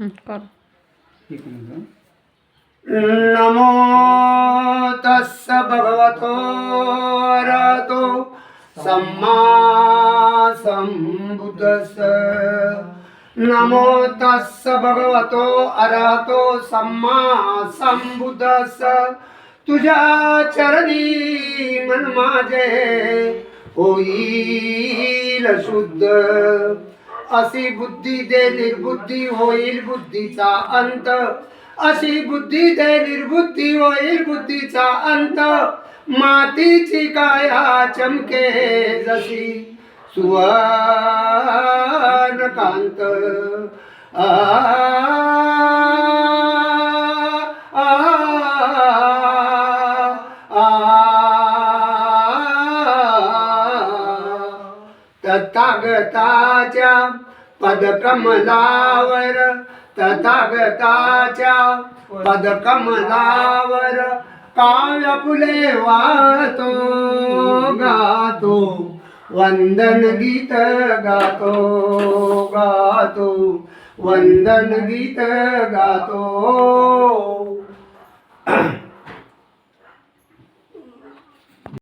नमो तस्स भगवतो अरहतो सम्मा संबुद्धस्स। नमो तस्स भगवतो अरहतो सम्मा संबुद्धस्स। तुझ्या चरणी मन माझे होईल शुद्ध। अशी बुद्धी दे निर्बुद्धी होईल बुद्धीचा अंत। अशी बुद्धी दे निर्बुद्धी होईल बुद्धीचा अंत। मातीची काया चमके जशी सुवर्ण कांत। आ तथागताच्या पदकमलावर तथागताच्या पदकमलावर काव्य फुले वाहतो गातो वंदन गीत गातो गातो वंदन गीत गातो।